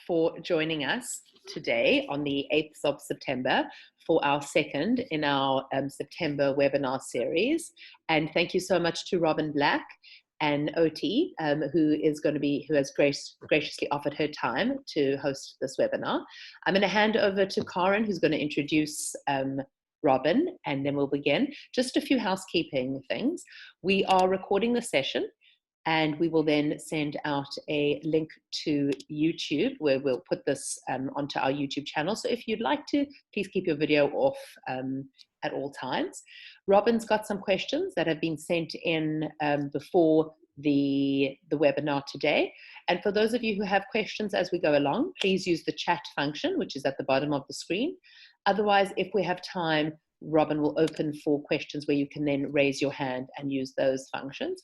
for joining us today on the 8th of September for our second in our September webinar series. And thank you so much to Robyn Black and OT, who has graciously offered her time to host this webinar. I'm going to hand over to Karen, who's going to introduce Robyn, and then we'll begin. Just a few housekeeping things. We are recording the session, and we will then send out a link to YouTube where we'll put this onto our YouTube channel. So if you'd like to, please keep your video off at all times. Robyn's got some questions that have been sent in before the webinar today. And for those of you who have questions as we go along, please use the chat function, which is at the bottom of the screen. Otherwise, if we have time, Robyn will open for questions where you can then raise your hand and use those functions.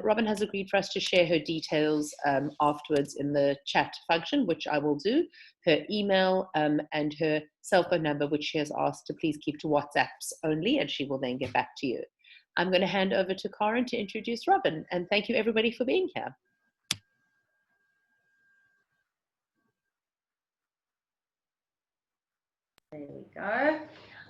Robyn has agreed for us to share her details afterwards in the chat function, which I will do, her email and her cell phone number, which she has asked to please keep to WhatsApps only, and she will then get back to you. I'm going to hand over to Karen to introduce Robyn, and thank you everybody for being here. There we go.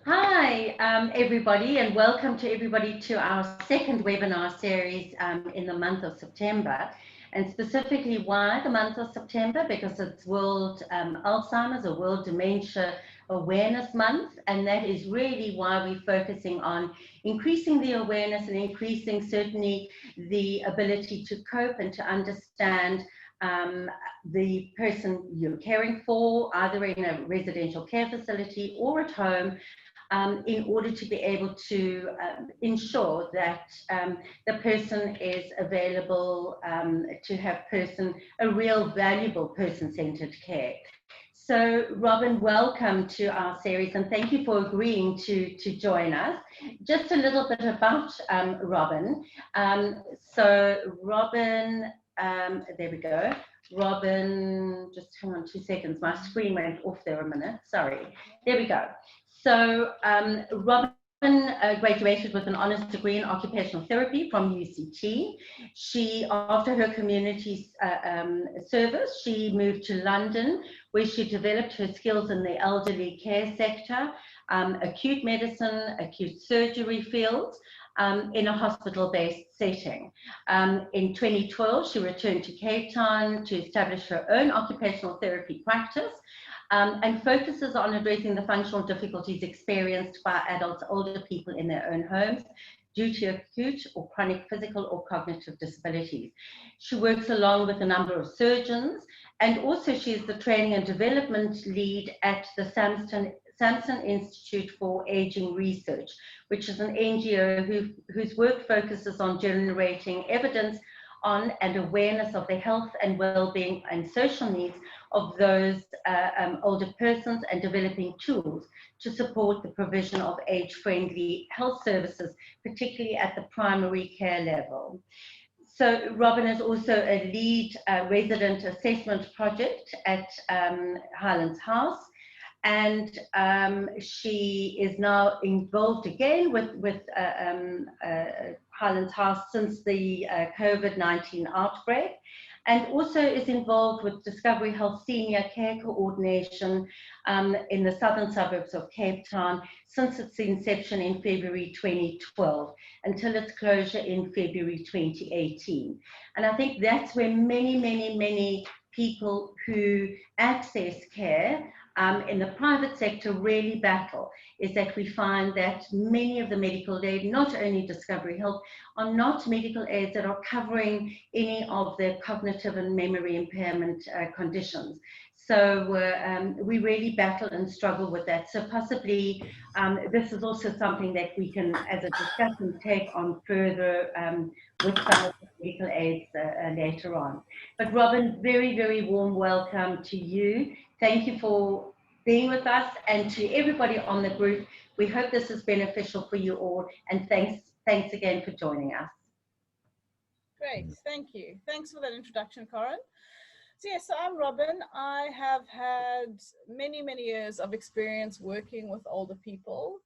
Hi, everybody, and welcome to everybody to our second webinar series in the month of September. And specifically, why the month of September? Because it's World Alzheimer's or World Dementia Awareness Month, and that is really why we're focusing on increasing the awareness and increasing certainly the ability to cope and to understand the person you're caring for, either in a residential care facility or at home, in order to be able to ensure that the person is available to have a real valuable person-centered care. So Robyn, welcome to our series, and thank you for agreeing to join us. Just a little bit about Robyn. So Robyn, there we go. Robyn, just hang on 2 seconds. My screen went off there a minute. Sorry. There we go. So Robyn graduated with an honours degree in Occupational Therapy from UCT. She, after her community service, she moved to London, where she developed her skills in the elderly care sector, acute medicine, acute surgery fields, in a hospital-based setting. In 2012, she returned to Cape Town to establish her own occupational therapy practice, and focuses on addressing the functional difficulties experienced by adults, older people in their own homes due to acute or chronic physical or cognitive disabilities. She works along with a number of surgeons, and also she is the training and development lead at the Samson Institute for Aging Research, which is an NGO whose work focuses on generating evidence on and awareness of the health and well-being and social needs of those older persons, and developing tools to support the provision of age-friendly health services, particularly at the primary care level. So Robyn is also a lead resident assessment project at Highlands House, and she is now involved again with Highlands House since the COVID-19 outbreak, and also is involved with Discovery Health Senior Care Coordination in the southern suburbs of Cape Town since its inception in February 2012 until its closure in February 2018. And I think that's where many people who access care in the private sector really battle, is that we find that many of the medical aid, not only Discovery Health, are not medical aids that are covering any of the cognitive and memory impairment conditions. So we really battle and struggle with that. So possibly this is also something that we can, as a discussion, take on further with some of the medical aids later on. But Robyn, very warm welcome to you. Thank you for being with us, and to everybody on the group. We hope this is beneficial for you all, and thanks again for joining us. Great, thank you. Thanks for that introduction, Karen. So yes, I'm Robyn. I have had many years of experience working with older people.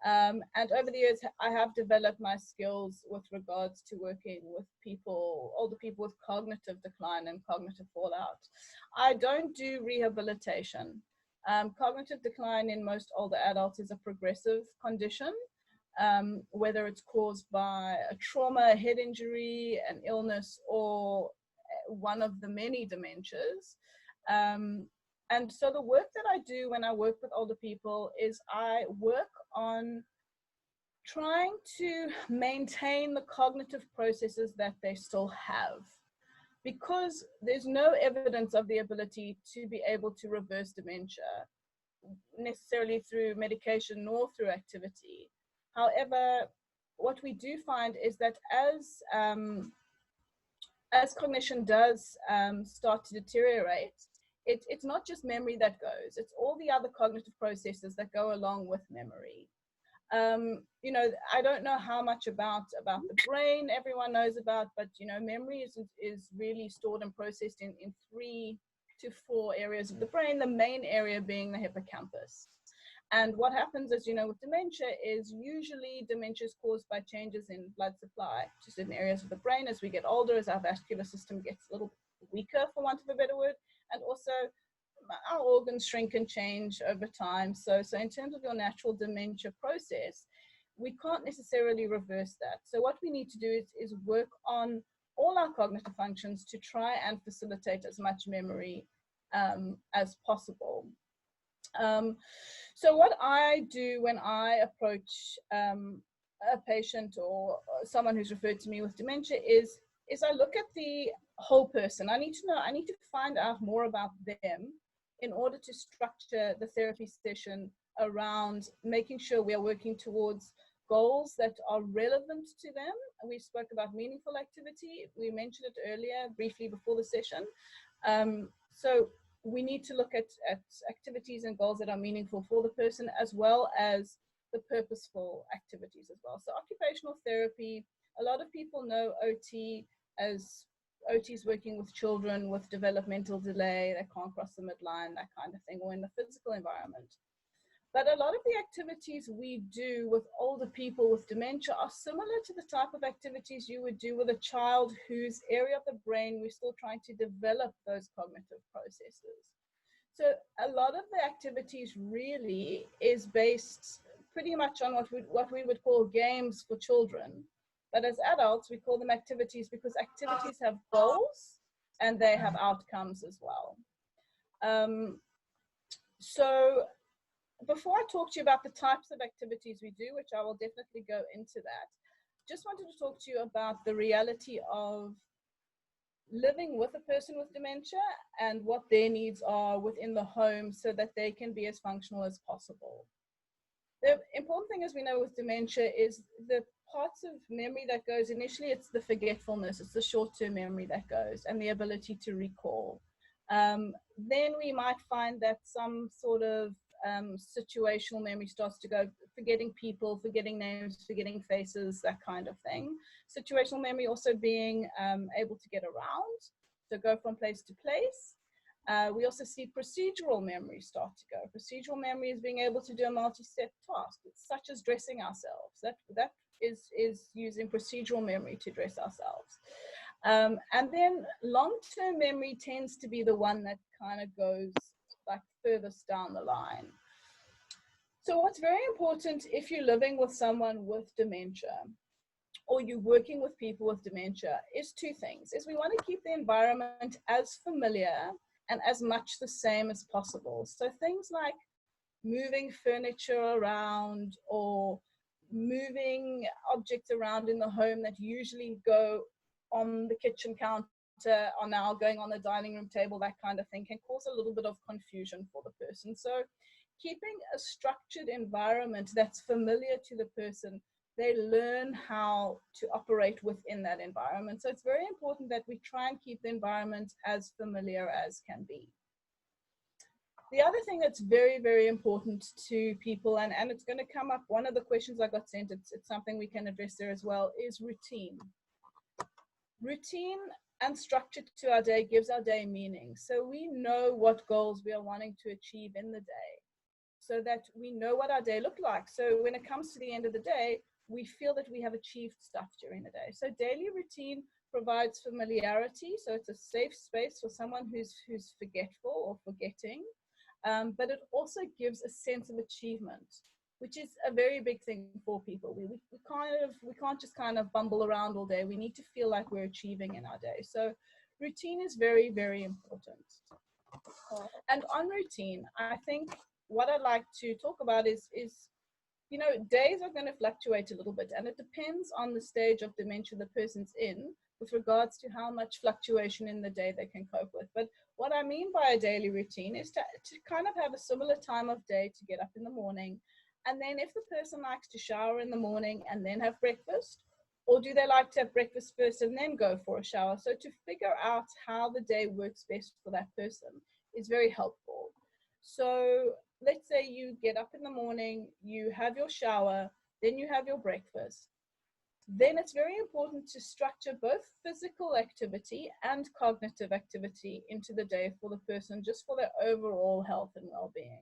And over the years, I have developed my skills with regards to working with people, older people with cognitive decline and cognitive fallout. I don't do rehabilitation. Cognitive decline in most older adults is a progressive condition, whether it's caused by a trauma, a head injury, an illness, or one of the many dementias. And so the work that I do when I work with older people is I work on trying to maintain the cognitive processes that they still have, because there's no evidence of the ability to be able to reverse dementia necessarily through medication nor through activity. However, what we do find is that as cognition does start to deteriorate, it's not just memory that goes, it's all the other cognitive processes that go along with memory. You know, I don't know how much about the brain everyone knows about, but you know, memory is really stored and processed in 3 to 4 areas of the brain, the main area being the hippocampus. And what happens, as you know, with dementia is usually dementia is caused by changes in blood supply to certain areas of the brain as we get older, as our vascular system gets a little weaker, for want of a better word, and also our organs shrink and change over time. So in terms of your natural dementia process, we can't necessarily reverse that. So what we need to do is work on all our cognitive functions to try and facilitate as much memory as possible. So what I do when I approach a patient or someone who's referred to me with dementia is I look at the whole person. I need to find out more about them in order to structure the therapy session around making sure we are working towards goals that are relevant to them. We spoke about meaningful activity. We mentioned it earlier briefly before the session. So we need to look at activities and goals that are meaningful for the person, as well as the purposeful activities as well. So occupational therapy, a lot of people know OT as OT's working with children with developmental delay, they can't cross the midline, that kind of thing, or in the physical environment. But a lot of the activities we do with older people with dementia are similar to the type of activities you would do with a child whose area of the brain we're still trying to develop those cognitive processes. So a lot of the activities really is based pretty much on what we would call games for children. But as adults, we call them activities because activities have goals and they have outcomes as well. So before I talk to you about the types of activities we do, which I will definitely go into that, just wanted to talk to you about the reality of living with a person with dementia and what their needs are within the home so that they can be as functional as possible. The important thing, as we know with dementia, is the parts of memory that goes initially, it's the forgetfulness, it's the short-term memory that goes and the ability to recall. Then we might find that some sort of situational memory starts to go, forgetting people, forgetting names, forgetting faces, that kind of thing. Situational memory also being able to get around, so go from place to place. We also see procedural memory start to go. Procedural memory is being able to do a multi-step task, such as dressing ourselves. That is using procedural memory to dress ourselves. And then long-term memory tends to be the one that kind of goes like furthest down the line. So what's very important if you're living with someone with dementia or you're working with people with dementia is 2 things. Is we want to keep the environment as familiar and as much the same as possible. So things like moving furniture around or moving objects around in the home that usually go on the kitchen counter are now going on the dining room table, that kind of thing can cause a little bit of confusion for the person. So keeping a structured environment that's familiar to the person, they learn how to operate within that environment. So it's very important that we try and keep the environment as familiar as can be. The other thing that's very, very important to people, and it's going to come up, one of the questions I got sent, it's something we can address there as well, is routine. Routine and structure to our day gives our day meaning. So we know what goals we are wanting to achieve in the day. so that we know what our day looked like. So when it comes to the end of the day, we feel that we have achieved stuff during the day. So daily routine provides familiarity. So it's a safe space for someone who's forgetful or forgetting. But it also gives a sense of achievement, which is a very big thing for people. We can't just kind of bumble around all day. We need to feel like we're achieving in our day. So routine is very, very important. And on routine, I think what I'd like to talk about is you know, days are going to fluctuate a little bit, and it depends on the stage of dementia the person's in with regards to how much fluctuation in the day they can cope with. But what I mean by a daily routine is to kind of have a similar time of day to get up in the morning. And then if the person likes to shower in the morning and then have breakfast, or do they like to have breakfast first and then go for a shower? So to figure out how the day works best for that person is very helpful. So let's say you get up in the morning, you have your shower, then you have your breakfast. Then it's very important to structure both physical activity and cognitive activity into the day for the person, just for their overall health and well-being.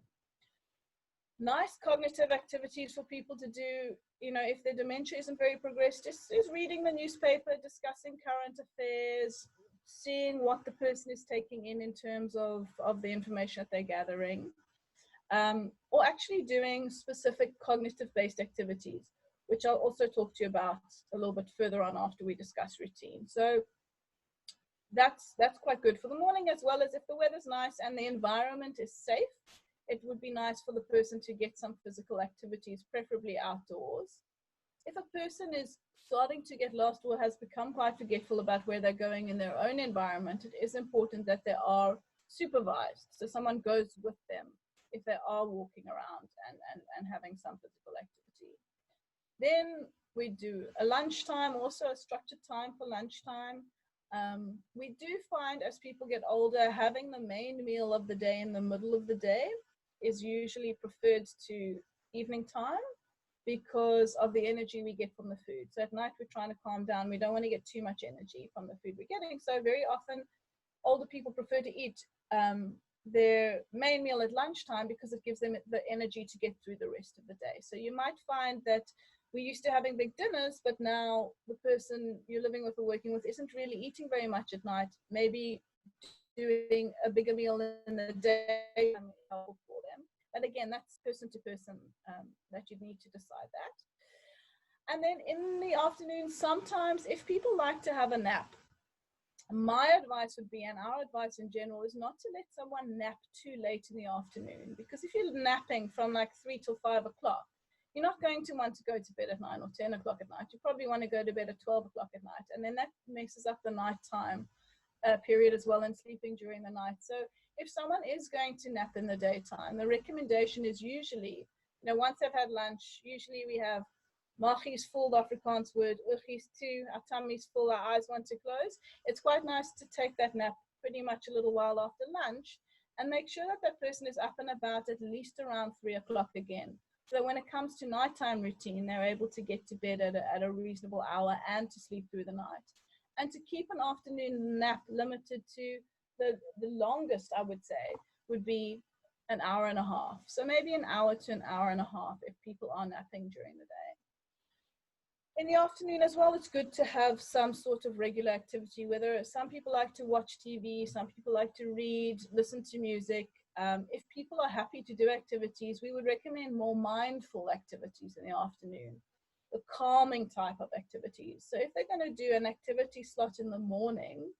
Nice cognitive activities for people to do, you know, if their dementia isn't very progressed, is reading the newspaper, discussing current affairs, seeing what the person is taking in terms of the information that they're gathering, or actually doing specific cognitive-based activities, which I'll also talk to you about a little bit further on after we discuss routine. So that's quite good for the morning, as well as if the weather's nice and the environment is safe, it would be nice for the person to get some physical activities, preferably outdoors. If a person is starting to get lost or has become quite forgetful about where they're going in their own environment, it is important that they are supervised. So someone goes with them if they are walking around and having some physical activity. Then we do a lunchtime, also a structured time for lunchtime. We do find as people get older, having the main meal of the day in the middle of the day is usually preferred to evening time because of the energy we get from the food. So at night, we're trying to calm down. We don't want to get too much energy from the food we're getting. So very often, older people prefer to eat their main meal at lunchtime because it gives them the energy to get through the rest of the day. So you might find that we're used to having big dinners, but now the person you're living with or working with isn't really eating very much at night. Maybe doing a bigger meal in the day is helpful for them. But again, that's person to person that you need to decide that. And then in the afternoon, sometimes if people like to have a nap, my advice would be, and our advice in general, is not to let someone nap too late in the afternoon, because if you're napping from like 3 till 5 o'clock, you're not going to want to go to bed at 9 or 10 o'clock at night. You probably want to go to bed at 12 o'clock at night, and then that messes up the nighttime period as well, and sleeping during the night. So if someone is going to nap in the daytime, the recommendation is usually, you know, once they've had lunch, usually we have Maagie's full, the Afrikaans word, Oogie's too, our tummy's full, our eyes want to close. It's quite nice to take that nap pretty much a little while after lunch and make sure that that person is up and about at least around 3 o'clock again. So that when it comes to nighttime routine, they're able to get to bed at a reasonable hour and to sleep through the night. And to keep an afternoon nap limited to the longest, I would say, would be an hour and a half. So maybe an hour to an hour and a half if people are napping during the day. In the afternoon as well, it's good to have some sort of regular activity, whether some people like to watch TV, some people like to read, listen to music. If people are happy to do activities, we would recommend more mindful activities in the afternoon, the calming type of activities. So if they're going to do an activity slot in the morning,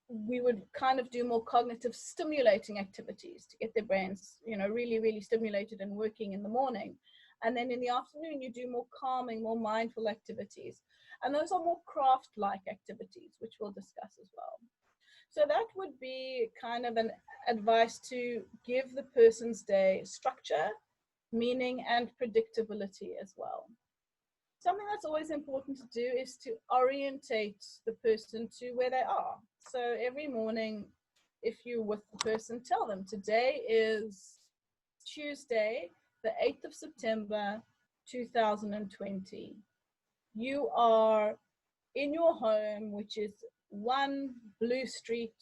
we would kind of do more cognitive stimulating activities to get their brains, you know, really, really stimulated and working in the morning. And then in the afternoon, you do more calming, more mindful activities. And those are more craft-like activities, which we'll discuss as well. So that would be kind of an advice to give the person's day structure, meaning, and predictability as well. Something that's always important to do is to orientate the person to where they are. So every morning, if you're with the person, tell them today is Tuesday, the 8th of September, 2020. You are in your home, which is 1 Blue Street,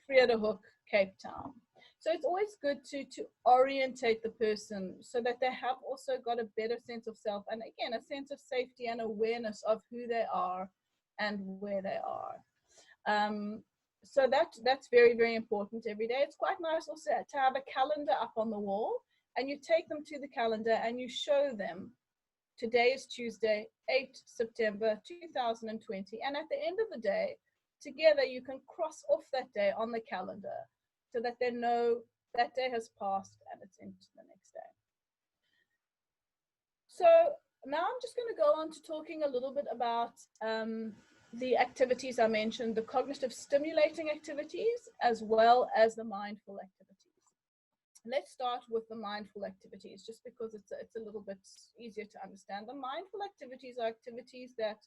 Vredehok, Cape Town. So it's always good to orientate the person so that they have also got a better sense of self, and again, a sense of safety and awareness of who they are and where they are. So that's very, very important every day. It's quite nice also to have a calendar up on the wall, and you take them to the calendar and you show them, today is Tuesday, 8 September 2020. And at the end of the day, together you can cross off that day on the calendar so that they know that day has passed and it's into the next day. So now I'm just going to go on to talking a little bit about the activities I mentioned, the cognitive stimulating activities, as well as the mindful activities. Let's start with the mindful activities, just because it's a little bit easier to understand. The mindful activities are activities that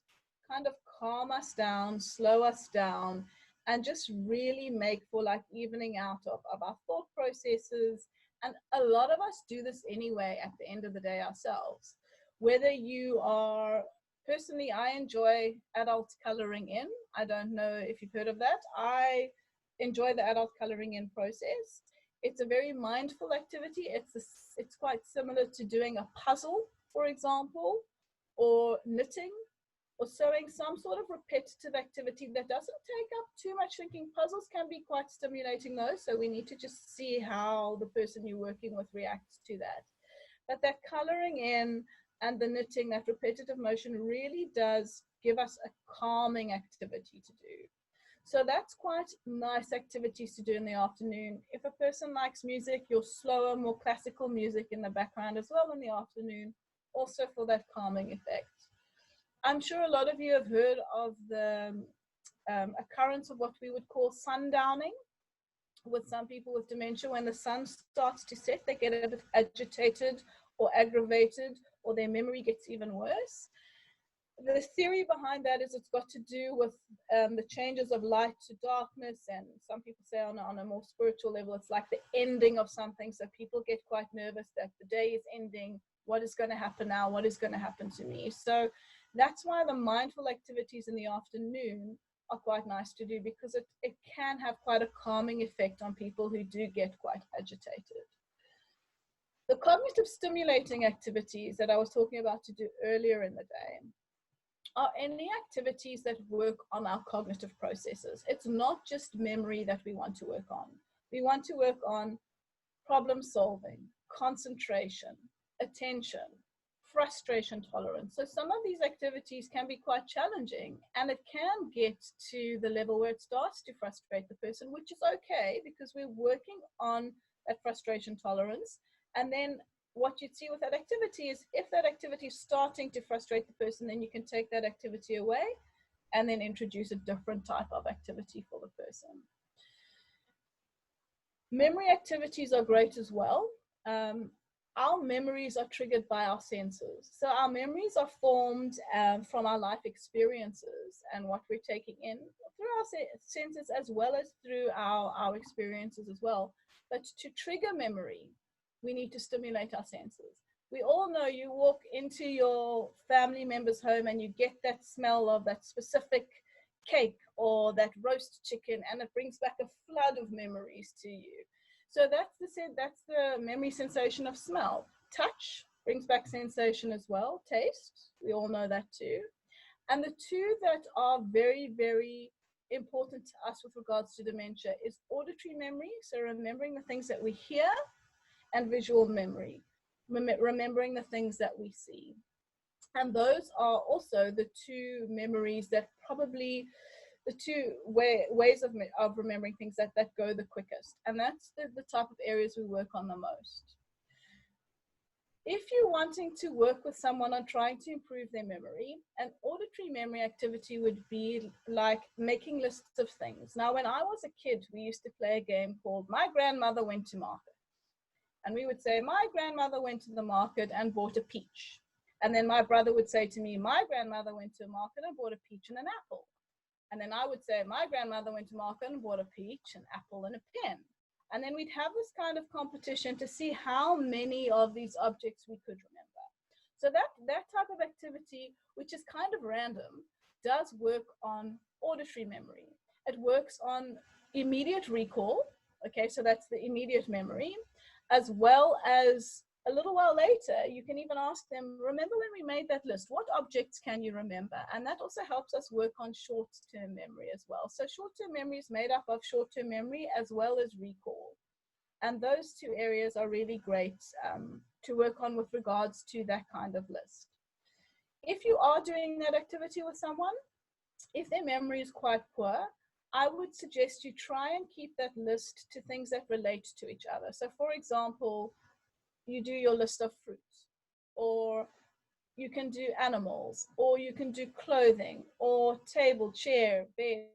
kind of calm us down, slow us down, and just really make for like evening out of our thought processes. And a lot of us do this anyway at the end of the day ourselves. Whether you are, personally, I enjoy adult coloring in. I don't know if you've heard of that. I enjoy the adult coloring in process. It's a very mindful activity. It's quite similar to doing a puzzle, for example, or knitting, or sewing, some sort of repetitive activity that doesn't take up too much thinking. Puzzles can be quite stimulating though, so we need to just see how the person you're working with reacts to that. But that coloring in and the knitting, that repetitive motion really does give us a calming activity to do. So that's quite nice activities to do in the afternoon. If a person likes music, your slower, more classical music in the background as well in the afternoon, also for that calming effect. I'm sure a lot of you have heard of the occurrence of what we would call sundowning with some people with dementia. When the sun starts to set, they get a bit agitated or aggravated, or their memory gets even worse. The theory behind that is it's got to do with the changes of light to darkness, and some people say on a more spiritual level, it's like the ending of something. So people get quite nervous that the day is ending. What is going to happen now? What is going to happen to me? So that's why the mindful activities in the afternoon are quite nice to do, because it can have quite a calming effect on people who do get quite agitated. The cognitive stimulating activities that I was talking about to do earlier in the day are any activities that work on our cognitive processes. It's not just memory that we want to work on. We want to work on problem solving, concentration, attention, frustration tolerance. So some of these activities can be quite challenging, and it can get to the level where it starts to frustrate the person, which is okay, because we're working on that frustration tolerance. And then what you'd see with that activity is, if that activity is starting to frustrate the person, then you can take that activity away and then introduce a different type of activity for the person. Memory activities are great as well. Our memories are triggered by our senses. So our memories are formed from our life experiences and what we're taking in through our senses, as well as through our experiences as well. But to trigger memory, we need to stimulate our senses. We all know, you walk into your family member's home and you get that smell of that specific cake or that roast chicken, and it brings back a flood of memories to you. So that's the memory sensation of smell. Touch brings back sensation as well. Taste, we all know that too. And the two that are very, very important to us with regards to dementia is auditory memory, so remembering the things that we hear, and visual memory, remembering the things that we see. And those are also the two memories that probably, the two ways of remembering things that go the quickest. And that's the type of areas we work on the most. If you're wanting to work with someone on trying to improve their memory, an auditory memory activity would be like making lists of things. Now, when I was a kid, we used to play a game called My Grandmother Went to Market. And we would say, my grandmother went to the market and bought a peach. And then my brother would say to me, my grandmother went to a market and bought a peach and an apple. And then I would say, my grandmother went to market and bought a peach, an apple, and a pen. And then we'd have this kind of competition to see how many of these objects we could remember. So that type of activity, which is kind of random, does work on auditory memory. It works on immediate recall. Okay, so that's the immediate memory, as well as a little while later, you can even ask them, remember when we made that list, what objects can you remember? And that also helps us work on short-term memory as well. So short-term memory is made up of short-term memory as well as recall. And those two areas are really great to work on with regards to that kind of list. If you are doing that activity with someone, if their memory is quite poor, I would suggest you try and keep that list to things that relate to each other. So for example, you do your list of fruits, or you can do animals, or you can do clothing, or table, chair, bed,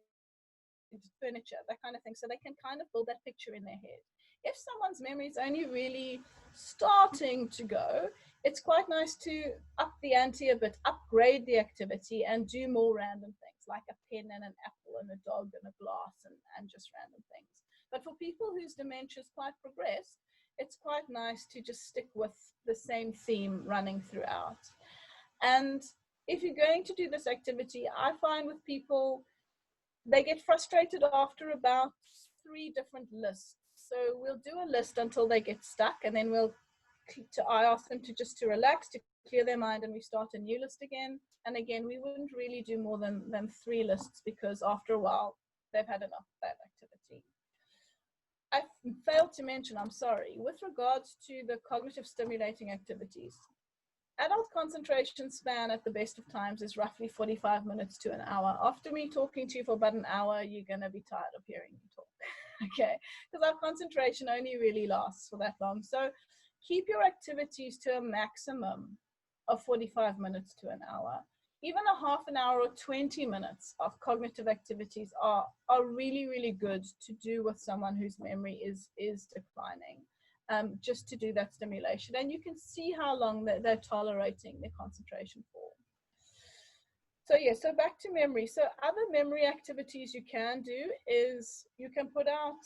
furniture, that kind of thing. So they can kind of build that picture in their head. If someone's memory is only really starting to go, it's quite nice to up the ante a bit, upgrade the activity and do more random things like a pen and an apple and a dog and a glass and just random things. But for people whose dementia is quite progressed, it's quite nice to just stick with the same theme running throughout. And if you're going to do this activity, I find with people, they get frustrated after about 3 different lists. So we'll do a list until they get stuck, and then I ask them to relax, to clear their mind, and we start a new list again. And again, we wouldn't really do more than 3 lists, because after a while, they've had enough of that activity. I failed to mention, I'm sorry, with regards to the cognitive stimulating activities, adult concentration span at the best of times is roughly 45 minutes to an hour. After me talking to you for about an hour, you're going to be tired of hearing me talk, okay? Because our concentration only really lasts for that long. So keep your activities to a maximum of 45 minutes to an hour. Even a half an hour or 20 minutes of cognitive activities are really, really good to do with someone whose memory is declining, just to do that stimulation. And you can see how long they're tolerating their concentration for. So yeah, so back to memory. So other memory activities you can do is you can put out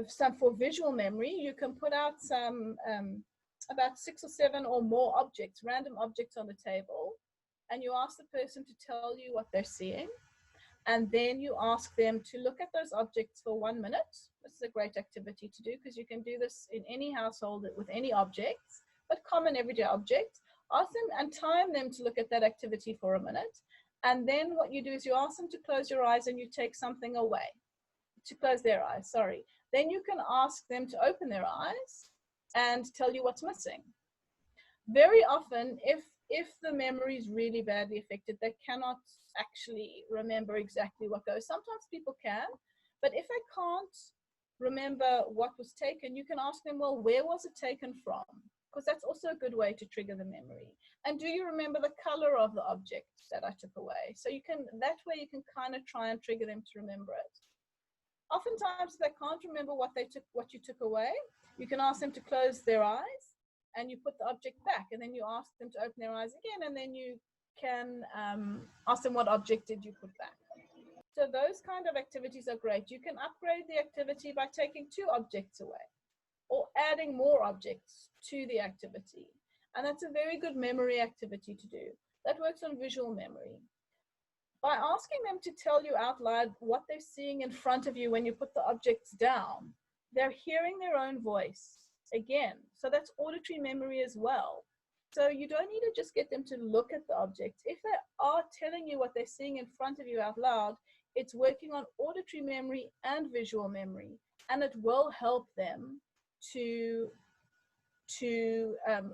some for visual memory. You can put out some about 6 or 7 or more objects, random objects on the table, and you ask the person to tell you what they're seeing, and then you ask them to look at those objects for 1 minute. This is a great activity to do, because you can do this in any household with any objects, but common everyday objects. Ask them and time them to look at that activity for a minute, and then what you do is you ask them to close your eyes and you take something away. To close their eyes, sorry. Then you can ask them to open their eyes and tell you what's missing. Very often, if the memory is really badly affected, they cannot actually remember exactly what goes. Sometimes people can, but if they can't remember what was taken, you can ask them, well, where was it taken from? Because that's also a good way to trigger the memory. And do you remember the color of the object that I took away? So you can, that way you can kind of try and trigger them to remember it. Oftentimes, if they can't remember what you took away, you can ask them to close their eyes, and you put the object back, and then you ask them to open their eyes again, and then you can ask them, what object did you put back? So those kind of activities are great. You can upgrade the activity by taking 2 objects away, or adding more objects to the activity. And that's a very good memory activity to do. That works on visual memory. By asking them to tell you out loud what they're seeing in front of you when you put the objects down, they're hearing their own voice again. So that's auditory memory as well. So you don't need to just get them to look at the objects. If they are telling you what they're seeing in front of you out loud, it's working on auditory memory and visual memory, and it will help them to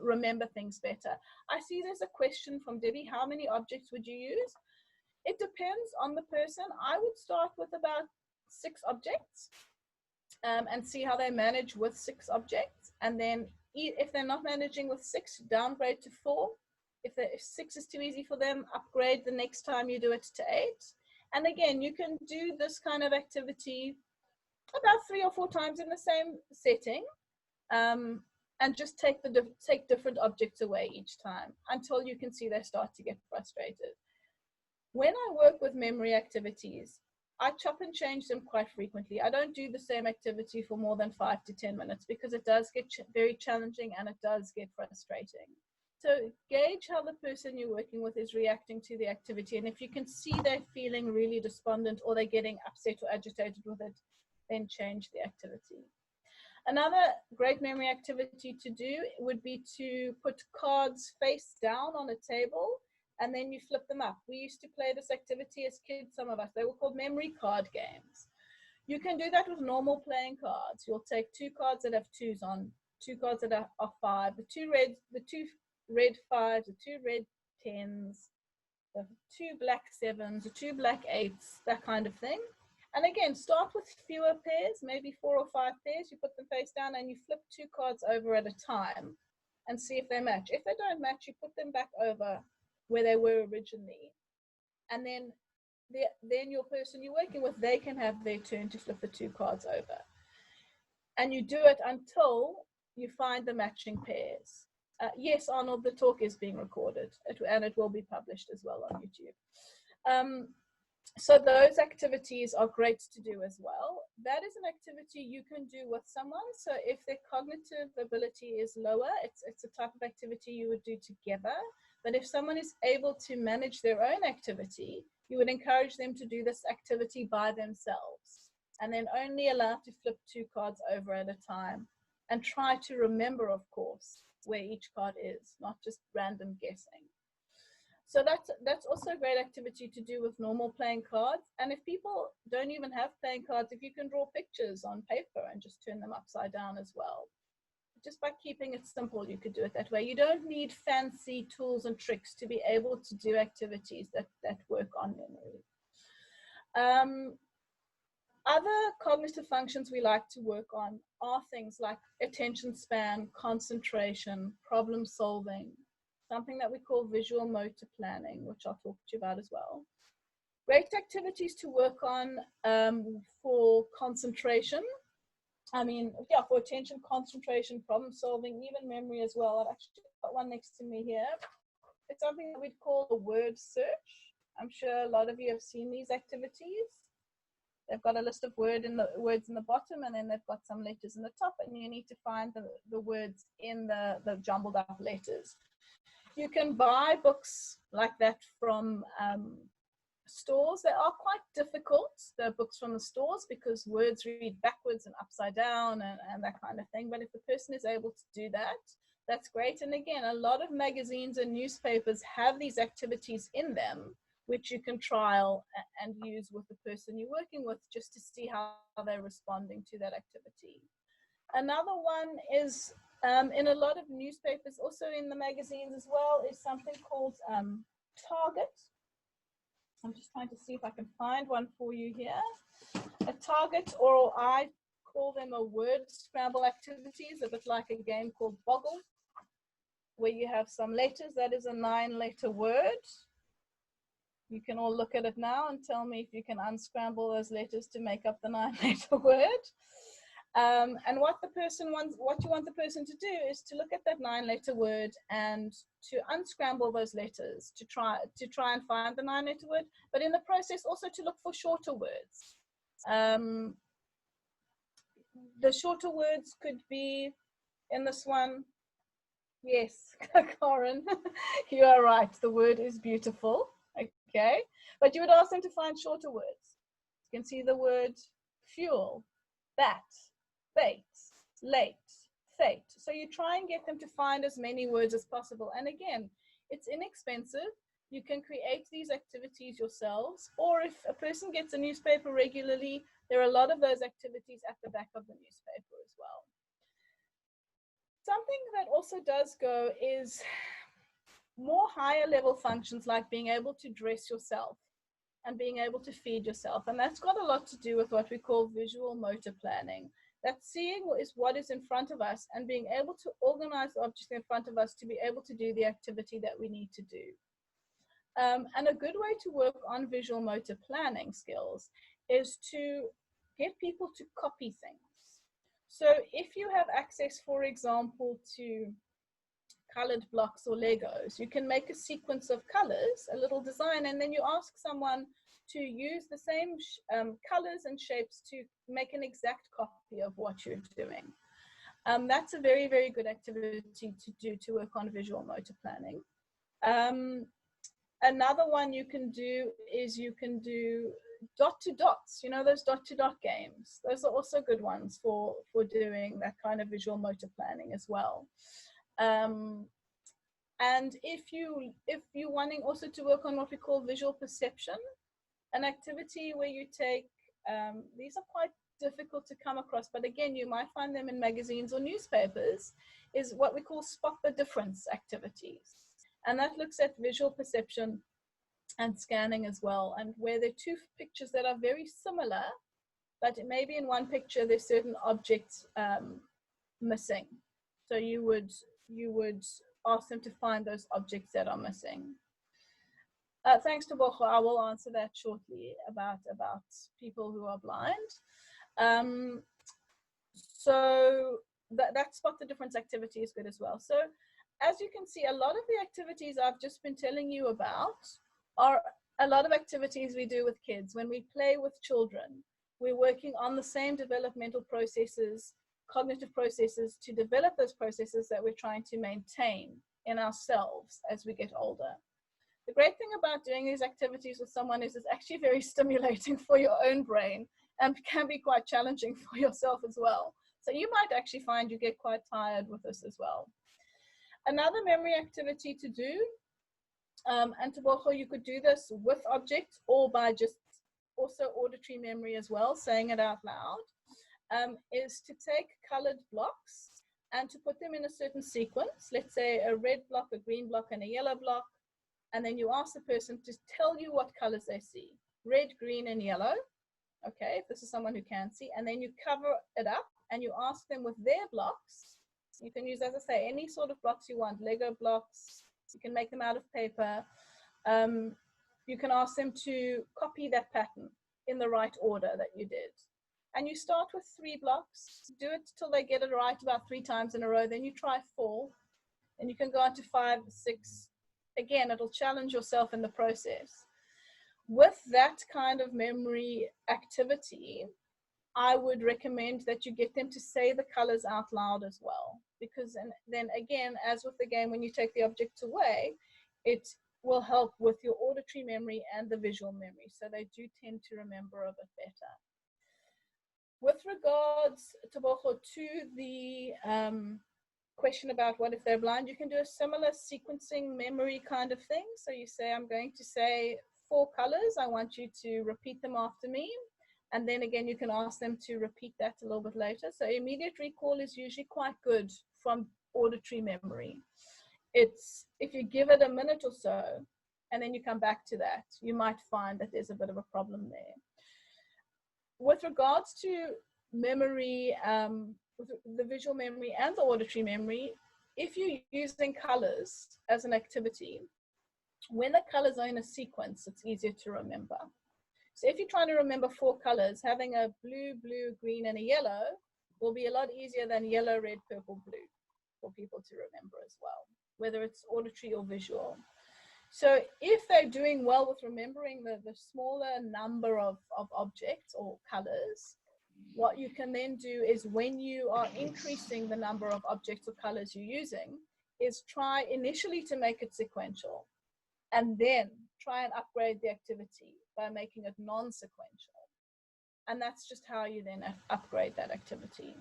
remember things better. I see there's a question from Debbie, how many objects would you use? It depends on the person. I would start with about 6 objects and see how they manage with 6 objects. And then if they're not managing with 6, downgrade to 4. If 6 is too easy for them, upgrade the next time you do it to 8. And again, you can do this kind of activity about 3 or 4 times in the same setting, and just take different objects away each time until you can see they start to get frustrated. When I work with memory activities, I chop and change them quite frequently. I don't do the same activity for more than 5 to 10 minutes, because it does get very challenging and it does get frustrating. So gauge how the person you're working with is reacting to the activity. And if you can see they're feeling really despondent or they're getting upset or agitated with it, then change the activity. Another great memory activity to do would be to put cards face down on a table and then you flip them up. We used to play this activity as kids, some of us. They were called memory card games. You can do that with normal playing cards. You'll take 2 cards that have 2s on, 2 cards that are 5, the two red 5s, the 2 red 10s, the 2 black 7s, the 2 black 8s, that kind of thing. And again, start with fewer pairs, maybe 4 or 5 pairs. You put them face down and you flip 2 cards over at a time and see if they match. If they don't match, you put them back over where they were originally. And then your person you're working with, they can have their turn to flip the 2 cards over. And you do it until you find the matching pairs. Yes, Arnold, the talk is being recorded and it will be published as well on YouTube. So those activities are great to do as well. That is an activity you can do with someone. So if their cognitive ability is lower, it's a type of activity you would do together. But if someone is able to manage their own activity, you would encourage them to do this activity by themselves and then only allowed to flip 2 cards over at a time and try to remember, of course, where each card is, not just random guessing. So that's also a great activity to do with normal playing cards. And if people don't even have playing cards, if you can draw pictures on paper and just turn them upside down as well. Just by keeping it simple, you could do it that way. You don't need fancy tools and tricks to be able to do activities that work on memory. Other cognitive functions we like to work on are things like attention span, concentration, problem solving, something that we call visual motor planning, which I'll talk to you about as well. Great activities to work on for concentration. For attention, concentration, problem solving, even memory as well. I've actually got one next to me here. It's something that we'd call a word search. I'm sure a lot of you have seen these activities. They've got a list of words in the bottom, and then they've got some letters in the top, and you need to find the words in the jumbled up letters. You can buy books like that from stores. They are quite difficult, the books from the stores, because words read backwards and upside down and that kind of thing. But if the person is able to do that, that's great. And again, a lot of magazines and newspapers have these activities in them, which you can trial and use with the person you're working with just to see how they're responding to that activity. Another one is in a lot of newspapers, also in the magazines as well, is something called Target. I'm just trying to see if I can find one for you here. A Target, or I call them a word scramble activities, a bit like a game called Boggle, where you have some letters. That is a 9-letter word. You can all look at it now and tell me if you can unscramble those letters to make up the 9-letter word. And what you want the person to do is to look at that 9-letter word and to unscramble those letters to try and find the 9-letter word, but in the process also to look for shorter words. The shorter words could be in this one. Yes, Corin, you are right. The word is beautiful. Okay, but you would ask them to find shorter words. You can see the word fuel, bat, bait, late, fate. So you try and get them to find as many words as possible. And again, it's inexpensive. You can create these activities yourselves, or if a person gets a newspaper regularly, there are a lot of those activities at the back of the newspaper as well. Something that also does go is more higher level functions, like being able to dress yourself and being able to feed yourself. And that's got a lot to do with what we call visual motor planning. That's seeing what is in front of us and being able to organize the objects in front of us to be able to do the activity that we need to do. And a good way to work on visual motor planning skills is to get people to copy things. So if you have access, for example, to colored blocks or Legos, you can make a sequence of colors, a little design, and then you ask someone to use the same colors and shapes to make an exact copy of what you're doing. That's a very, very good activity to do to work on visual motor planning. Another one you can do is you can do dot to dots, you know, those dot to dot games. Those are also good ones for doing that kind of visual motor planning as well. And if you're wanting also to work on what we call visual perception, an activity where you take, these are quite difficult to come across, but again, you might find them in magazines or newspapers, is what we call spot the difference activities. And that looks at visual perception and scanning as well, and where there are two pictures that are very similar, but maybe in one picture there's certain objects missing. So you would ask them to find those objects that are missing. Thanks to Bocho, I will answer that shortly about people who are blind. So that spot the difference activity is good as well. So as you can see, a lot of the activities I've just been telling you about are a lot of activities we do with kids. When we play with children, we're working on the same developmental processes, cognitive processes, to develop those processes that we're trying to maintain in ourselves as we get older. The great thing about doing these activities with someone is it's actually very stimulating for your own brain and can be quite challenging for yourself as well. So you might actually find you get quite tired with this as well. Another memory activity to do, and to Bocho, you could do this with objects or by just also auditory memory as well, saying it out loud, is to take colored blocks and to put them in a certain sequence. Let's say a red block, a green block, and a yellow block. And then you ask the person to tell you what colors they see. Red, green, and yellow. Okay, if this is someone who can see. And then you cover it up and you ask them with their blocks. You can use, as I say, any sort of blocks you want. Lego blocks. You can make them out of paper. You can ask them to copy that pattern in the right order that you did. And you start with 3 blocks. Do it till they get it right about 3 times in a row. Then you try 4. And you can go on to 5, 6. Again, it'll challenge yourself in the process. With that kind of memory activity, I would recommend that you get them to say the colors out loud as well. Because then again, as with the game, when you take the objects away, it will help with your auditory memory and the visual memory. So they do tend to remember a bit better. With regards to Bocho, to the question about what if they're blind, you can do a similar sequencing memory kind of thing. So you say, I'm going to say 4 colors. I want you to repeat them after me. And then again, you can ask them to repeat that a little bit later. So immediate recall is usually quite good from auditory memory. It's, if you give it a minute or so, and then you come back to that, you might find that there's a bit of a problem there. With regards to memory, with the visual memory and the auditory memory, if you're using colors as an activity, when the colors are in a sequence, it's easier to remember. So if you're trying to remember 4 colors, having a blue, blue, green, and a yellow will be a lot easier than yellow, red, purple, blue for people to remember as well, whether it's auditory or visual. So if they're doing well with remembering the smaller number of objects or colors, what you can then do is, when you are increasing the number of objects or colors you're using, is try initially to make it sequential, and then try and upgrade the activity by making it non-sequential. And that's just how you then upgrade that activity.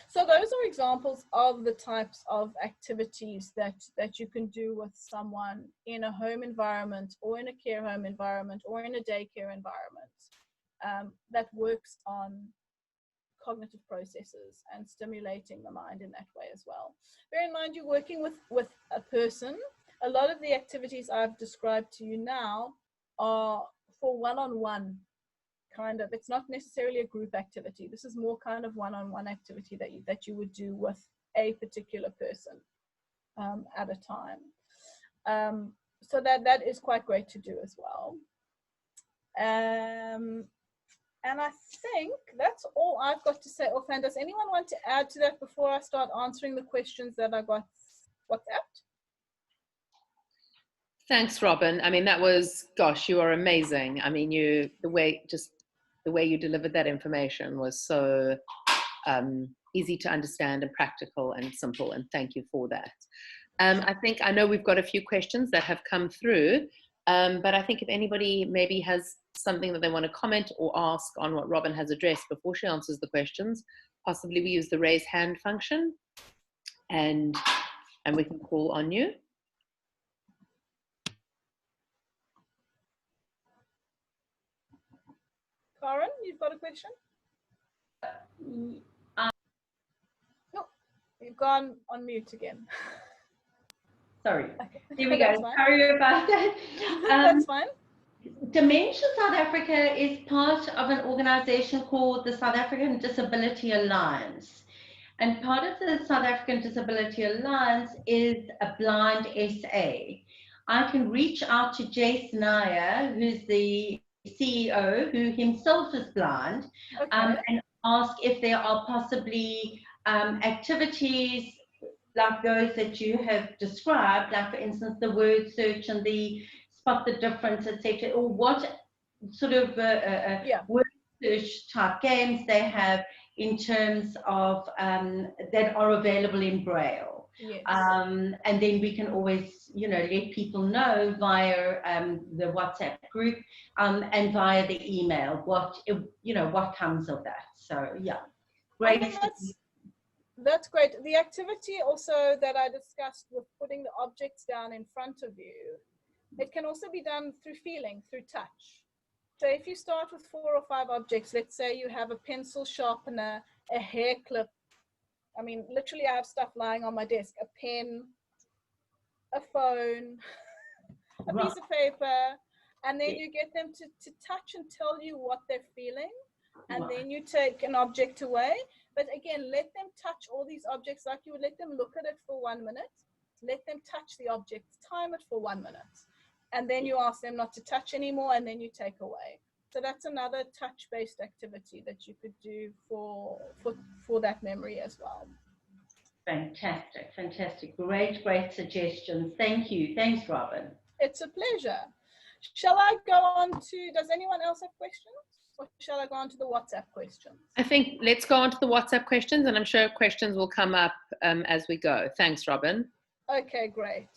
So those are examples of the types of activities that you can do with someone in a home environment or in a care home environment or in a daycare environment that works on cognitive processes and stimulating the mind in that way as well. Bear in mind, you're working with a person. A lot of the activities I've described to you now are for one-on-one kind of, it's not necessarily a group activity. This is more kind of one-on-one activity that you would do with a particular person at a time. So that is quite great to do as well. And I think that's all I've got to say offhand. Does anyone want to add to that before I start answering the questions that I got WhatsApped? Thanks, Robyn. I mean, that was, gosh, you are amazing. I mean, the way you delivered that information was so, easy to understand and practical and simple, and thank you for that. I know we've got a few questions that have come through, but I think if anybody maybe has something that they want to comment or ask on what Robyn has addressed before she answers the questions, possibly we use the raise hand function, and we can call on you. Karen, you've got a question? No, you've gone on mute again. Sorry. Okay. Here we go. Sorry about that. That's fine. Dementia South Africa is part of an organization called the South African Disability Alliance. And part of the South African Disability Alliance is a blind SA. I can reach out to Jason Nair, who's the CEO, who himself is blind, and ask if there are possibly activities like those that you have described, like for instance the word search and the spot the difference, etc., or what sort of word search type games they have in terms of that are available in Braille. Yes. And then we can always, let people know via the WhatsApp group and via the email what comes of that. So yeah, great. That's great. The activity also that I discussed with putting the objects down in front of you, it can also be done through feeling, through touch. So if you start with 4 or 5 objects, let's say you have a pencil sharpener, a hair clip. I mean, literally I have stuff lying on my desk, a pen, a phone, a piece of paper, and then you get them to touch and tell you what they're feeling, and then you take an object away. But again, let them touch all these objects like you would let them look at it for 1 minute. Let them touch the object, time it for 1 minute. And then you ask them not to touch anymore, and then you take away. So that's another touch-based activity that you could do for that memory as well. Fantastic, fantastic. Great suggestions. Thank you. Thanks, Robyn. It's a pleasure. Shall I go on to, does anyone else have questions? Or shall I go on to the WhatsApp questions? I think let's go on to the WhatsApp questions, and I'm sure questions will come up as we go. Thanks, Robyn. Okay, great.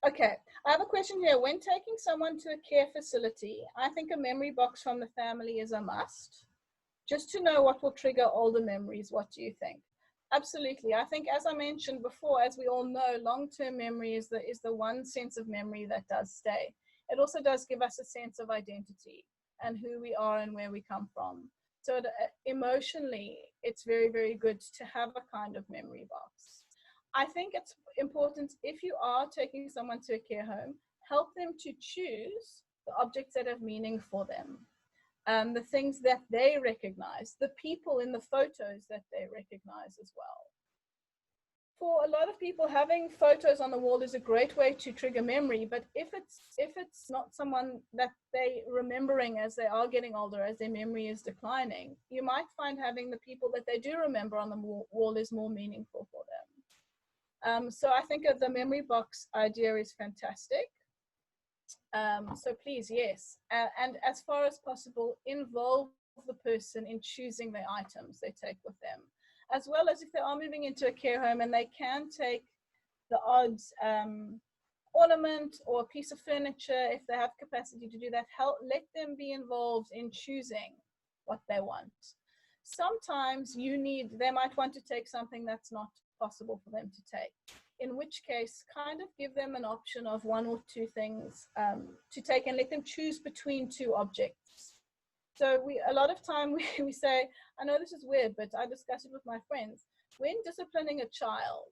Okay, I have a question here. When taking someone to a care facility, I think a memory box from the family is a must. Just to know what will trigger older memories. What do you think? Absolutely. I think, as I mentioned before, as we all know, long-term memory is the one sense of memory that does stay. It also does give us a sense of identity and who we are and where we come from. So emotionally, it's very, very good to have a kind of memory box. I think it's important, if you are taking someone to a care home, help them to choose the objects that have meaning for them. The things that they recognize, the people in the photos that they recognize as well. For a lot of people, having photos on the wall is a great way to trigger memory, but if it's not someone that they remembering as they are getting older, as their memory is declining, you might find having the people that they do remember on the wall is more meaningful for them. So I think the memory box idea is fantastic. So please, yes, and as far as possible, involve the person in choosing the items they take with them, as well as if they are moving into a care home and they can take the odd ornament or a piece of furniture, if they have capacity to do that, let them be involved in choosing what they want. Sometimes they might want to take something that's not possible for them to take, in which case kind of give them an option of 1 or 2 things to take and let them choose between 2 objects. So a lot of time we say, I know this is weird, but I discuss it with my friends. When disciplining a child,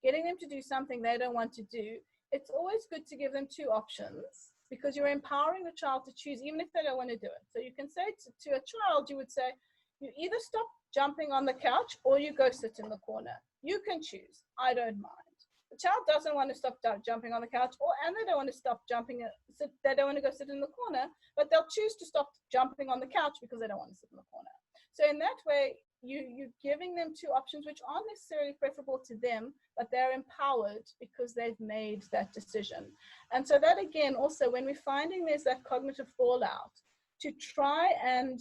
getting them to do something they don't want to do, it's always good to give them 2 options, because you're empowering the child to choose, even if they don't want to do it. So you can say to a child, you would say, you either stop jumping on the couch or you go sit in the corner. You can choose. I don't mind. The child doesn't want to stop jumping on the couch, and they don't want to stop jumping. They don't want to go sit in the corner, but they'll choose to stop jumping on the couch because they don't want to sit in the corner. So in that way, you're giving them 2 options which aren't necessarily preferable to them, but they're empowered because they've made that decision. And so that, again, also when we're finding there's that cognitive fallout, to try and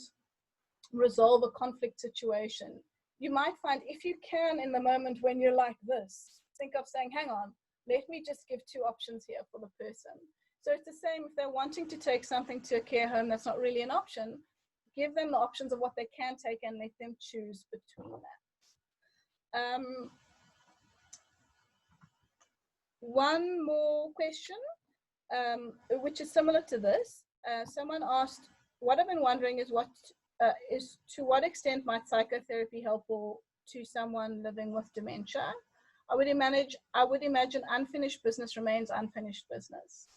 resolve a conflict situation, you might find if you can, in the moment when you're like this, think of saying, hang on, let me just give 2 options here for the person. So it's the same if they're wanting to take something to a care home that's not really an option, give them the options of what they can take and let them choose between that. One more question, which is similar to this. Someone asked, what I've been wondering is to what extent might psychotherapy help to someone living with dementia? I would imagine unfinished business remains unfinished business,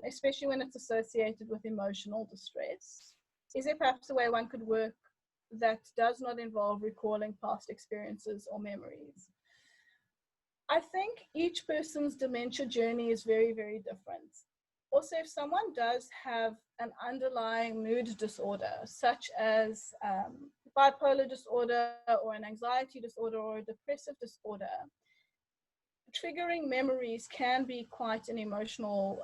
especially when it's associated with emotional distress. Is there perhaps a way one could work that does not involve recalling past experiences or memories? I think each person's dementia journey is very, very different. Also, if someone does have an underlying mood disorder, such as bipolar disorder or an anxiety disorder or a depressive disorder, triggering memories can be quite an emotional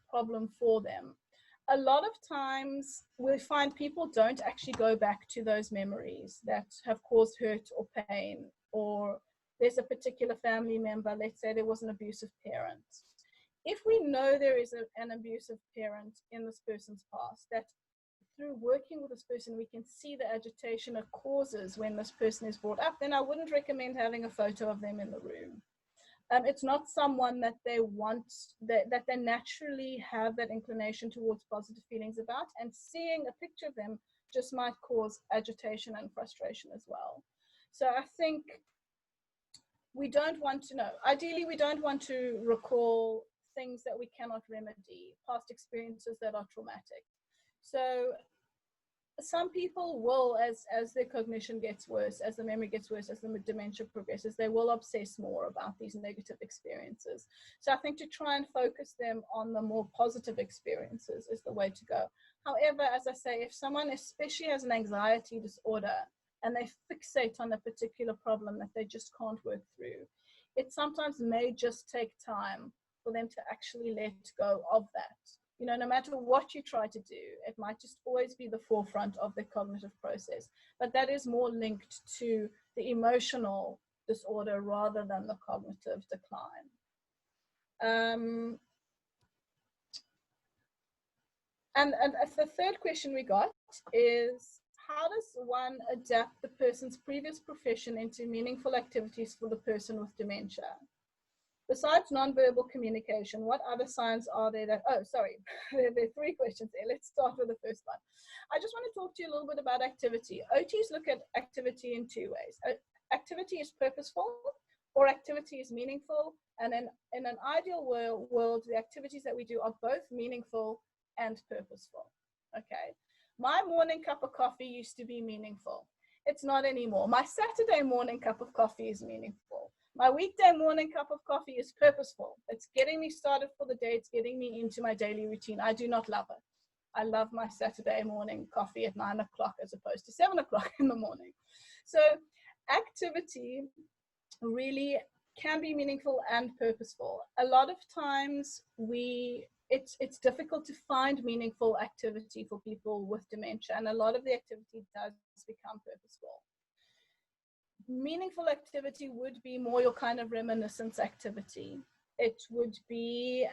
problem for them. A lot of times we find people don't actually go back to those memories that have caused hurt or pain, or there's a particular family member, let's say there was an abusive parent. If we know there is an abusive parent in this person's past, that through working with this person, we can see the agitation it causes when this person is brought up, then I wouldn't recommend having a photo of them in the room. It's not someone that they want, that they naturally have that inclination towards positive feelings about, and seeing a picture of them just might cause agitation and frustration as well. So I think we don't want to know. Ideally, we don't want to recall things that we cannot remedy, past experiences that are traumatic. So some people will, as their cognition gets worse, as the memory gets worse, as the dementia progresses, they will obsess more about these negative experiences. So I think to try and focus them on the more positive experiences is the way to go. However, as I say, if someone especially has an anxiety disorder and they fixate on a particular problem that they just can't work through, it sometimes may just take time for them to actually let go of that. You know, no matter what you try to do, it might just always be the forefront of the cognitive process. But that is more linked to the emotional disorder rather than the cognitive decline. And the third question we got is, how does one adapt the person's previous profession into meaningful activities for the person with dementia? Besides nonverbal communication, what other signs are there that, oh, sorry, there are 3 questions there. Let's start with the first one. I just want to talk to you a little bit about activity. OTs look at activity in 2 ways. Activity is purposeful, or activity is meaningful. And in an ideal world, the activities that we do are both meaningful and purposeful. Okay. My morning cup of coffee used to be meaningful. It's not anymore. My Saturday morning cup of coffee is meaningful. My weekday morning cup of coffee is purposeful. It's getting me started for the day. It's getting me into my daily routine. I do not love it. I love my Saturday morning coffee at 9 o'clock as opposed to 7 o'clock in the morning. So activity really can be meaningful and purposeful. A lot of times it's difficult to find meaningful activity for people with dementia, and a lot of the activity does become purposeful. Meaningful activity would be more your kind of reminiscence activity. It would be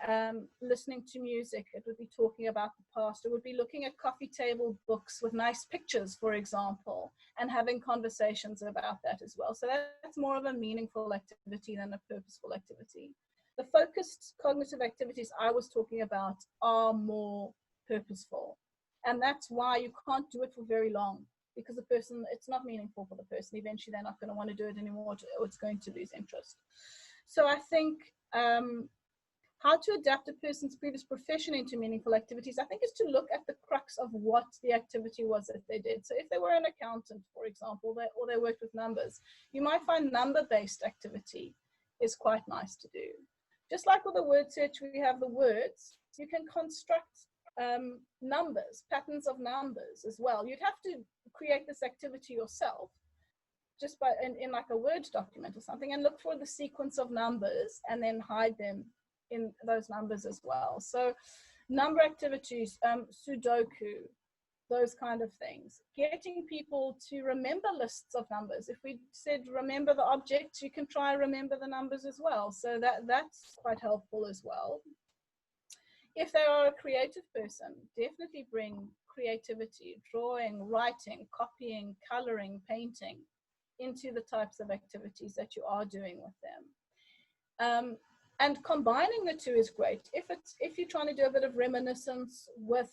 listening to music. It would be talking about the past. It would be looking at coffee table books with nice pictures, for example, and having conversations about that as well. So that's more of a meaningful activity than a purposeful activity. The focused cognitive activities I was talking about are more purposeful. And that's why you can't do it for very long, because the person, it's not meaningful for the person. Eventually, they're not going to want to do it anymore, or it's going to lose interest. So I think how to adapt a person's previous profession into meaningful activities, I think, is to look at the crux of what the activity was that they did. So if they were an accountant, for example, or they worked with numbers, you might find number-based activity is quite nice to do. Just like with the word search, we have the words, you can construct numbers, patterns of numbers as well. You'd have to create this activity yourself, just by in like a Word document or something, and look for the sequence of numbers and then hide them in those numbers as well. So number activities, Sudoku, those kind of things. Getting people to remember lists of numbers. If we said remember the objects, you can try remember the numbers as well. So that's quite helpful as well. If they are a creative person, definitely bring creativity, drawing, writing, copying, coloring, painting into the types of activities that you are doing with them. And combining the two is great. If you're trying to do a bit of reminiscence with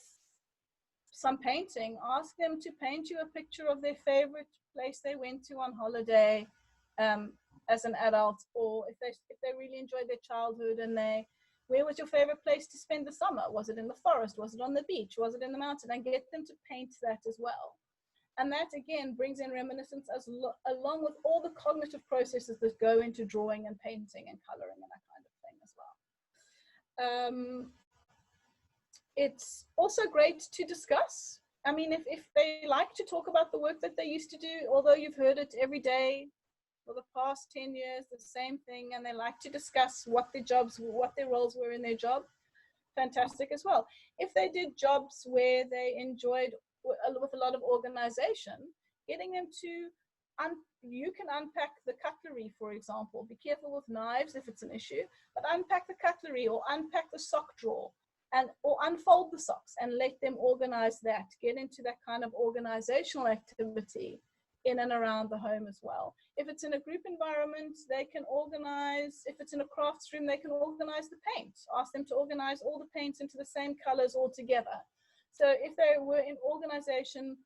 some painting, ask them to paint you a picture of their favorite place they went to on holiday as an adult, or if they really enjoyed their childhood and where was your favorite place to spend the summer? Was it in the forest? Was it on the beach? Was it in the mountain? And get them to paint that as well. And that again brings in reminiscence along with all the cognitive processes that go into drawing and painting and coloring and that kind of thing as well. It's also great to discuss. I mean, if they like to talk about the work that they used to do, although you've heard it every day for the past 10 years, the same thing, and they like to discuss what their roles were in their job, fantastic as well. If they did jobs where they enjoyed with a lot of organization, getting them to, you can unpack the cutlery, for example. Be careful with knives if it's an issue, but unpack the cutlery or unpack the sock drawer. Or unfold the socks and let them organize that, get into that kind of organizational activity in and around the home as well. If it's in a group environment, they can organize. If it's in a crafts room, they can organize the paint. Ask them to organize all the paints into the same colors all together. So if they were in organization,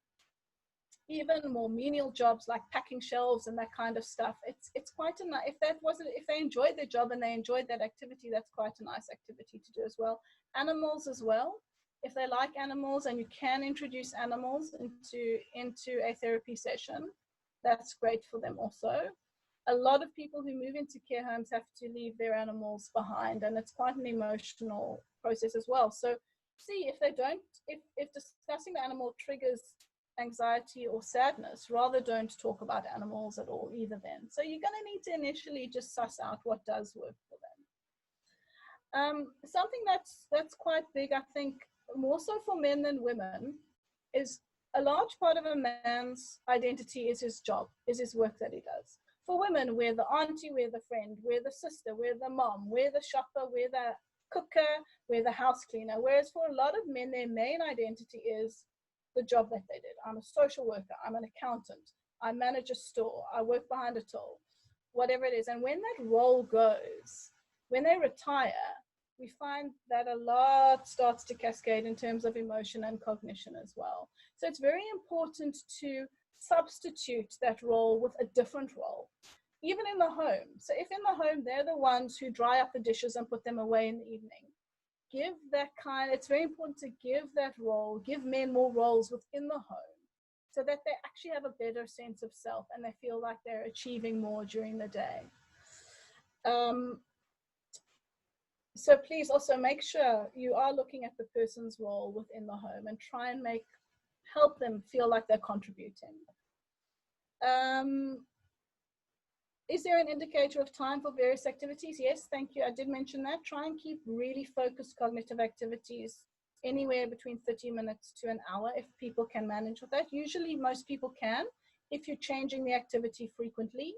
even more menial jobs like packing shelves and that kind of stuff, it's quite a nice, if they enjoyed their job and they enjoyed that activity, that's quite a nice activity to do as well. Animals as well, if they like animals and you can introduce animals into a therapy session, that's great for them also. A lot of people who move into care homes have to leave their animals behind, and it's quite an emotional process as well. So see if discussing the animal triggers anxiety or sadness, rather don't talk about animals at all either then. So you're going to need to initially just suss out what does work for them. Something that's quite big, I think, more so for men than women, is a large part of a man's identity is his job, is his work that he does. For women, we're the auntie, we're the friend, we're the sister, we're the mom, we're the shopper, we're the cooker, we're the house cleaner. Whereas for a lot of men, their main identity is the job that they did. I'm a social worker, I'm an accountant, I manage a store, I work behind a till, whatever it is. And when that role goes, when they retire, we find that a lot starts to cascade in terms of emotion and cognition as well. So it's very important to substitute that role with a different role, even in the home. So if in the home, they're the ones who dry up the dishes and put them away in the evening, it's very important to give that role, give men more roles within the home so that they actually have a better sense of self and they feel like they're achieving more during the day. So please also make sure you are looking at the person's role within the home and try and help them feel like they're contributing. Is there an indicator of time for various activities? Yes, thank you. I did mention that. Try and keep really focused cognitive activities anywhere between 30 minutes to an hour if people can manage with that. Usually most people can if you're changing the activity frequently.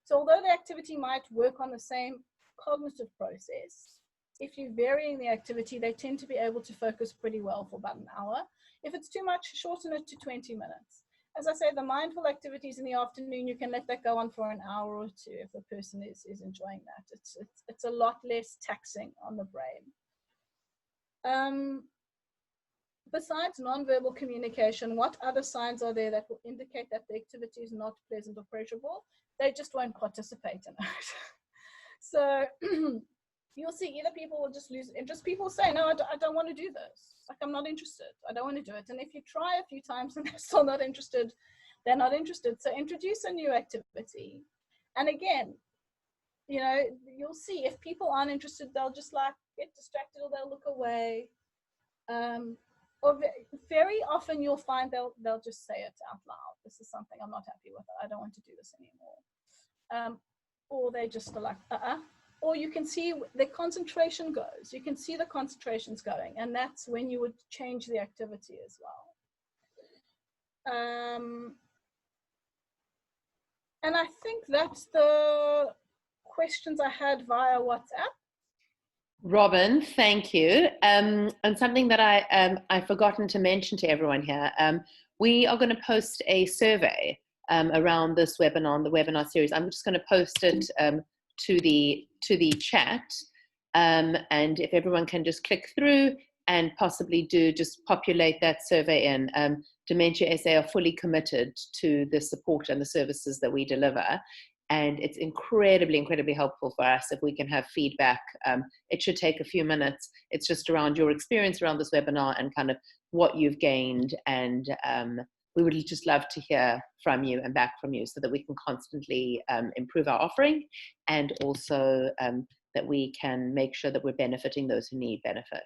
So although the activity might work on the same cognitive process, if you're varying the activity, they tend to be able to focus pretty well for about an hour. If it's too much, shorten it to 20 minutes. As I say, the mindful activities in the afternoon, you can let that go on for an hour or two if the person is enjoying that. It's a lot less taxing on the brain. Besides nonverbal communication, what other signs are there that will indicate that the activity is not pleasant or pleasurable? They just won't participate in it. So you'll see either people will just lose interest. People say, no, I don't want to do this. Like, I'm not interested. I don't want to do it. And if you try a few times and they're still not interested, they're not interested. So introduce a new activity. And again, you'll see if people aren't interested, they'll just like get distracted or they'll look away. Or very often you'll find they'll just say it out loud. This is something I'm not happy with. I don't want to do this anymore. Or they just are like, Or you can see the concentration goes. You can see the concentrations going. And that's when you would change the activity as well. And I think that's the questions I had via WhatsApp. Robyn, thank you. And something that I've forgotten to mention to everyone here, we are going to post a survey around this webinar, the webinar series. I'm just going to post it to the chat, and if everyone can just click through and possibly just populate that survey in. DementiaSA are fully committed to the support and the services that we deliver. And it's incredibly, incredibly helpful for us if we can have feedback. It should take a few minutes. It's just around your experience around this webinar and kind of what you've gained. And we would just love to hear from you and back from you so that we can constantly improve our offering, and also that we can make sure that we're benefiting those who need benefit.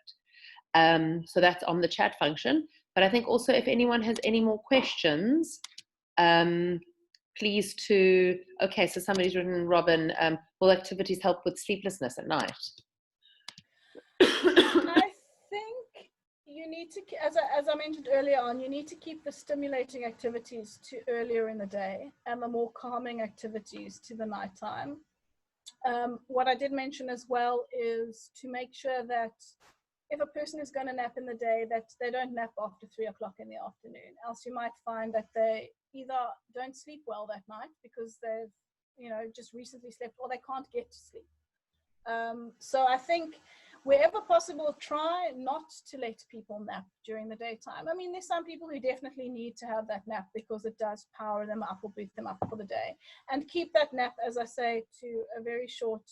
So that's on the chat function. But I think also if anyone has any more questions, please to, okay, so somebody's written, Robyn, will activities help with sleeplessness at night? I think you need to, as I mentioned earlier on, you need to keep the stimulating activities to earlier in the day and the more calming activities to the nighttime. What I did mention as well is to make sure that if a person is going to nap in the day, that they don't nap after 3 o'clock in the afternoon. Else you might find that they either don't sleep well that night because they've, just recently slept, or they can't get to sleep. So I think wherever possible, try not to let people nap during the daytime. I mean, there's some people who definitely need to have that nap because it does power them up or boost them up for the day. And keep that nap, as I say, to a very short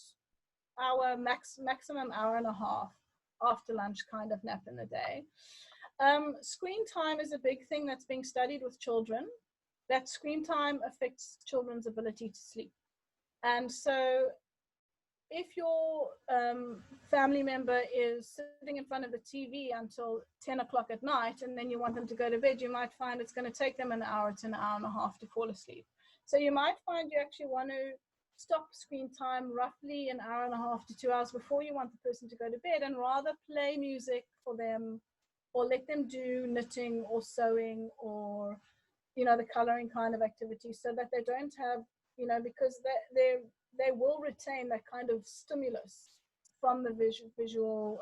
hour, maximum hour and a half after lunch kind of nap in the day. Screen time is a big thing that's being studied with children. That screen time affects children's ability to sleep. And so if your family member is sitting in front of the TV until 10 o'clock at night, and then you want them to go to bed, you might find it's going to take them an hour to an hour and a half to fall asleep. So you might find you actually want to stop screen time roughly an hour and a half to 2 hours before you want the person to go to bed, and rather play music for them, or let them do knitting or sewing or, the coloring kind of activity, so that they don't have, because they will retain that kind of stimulus from the visual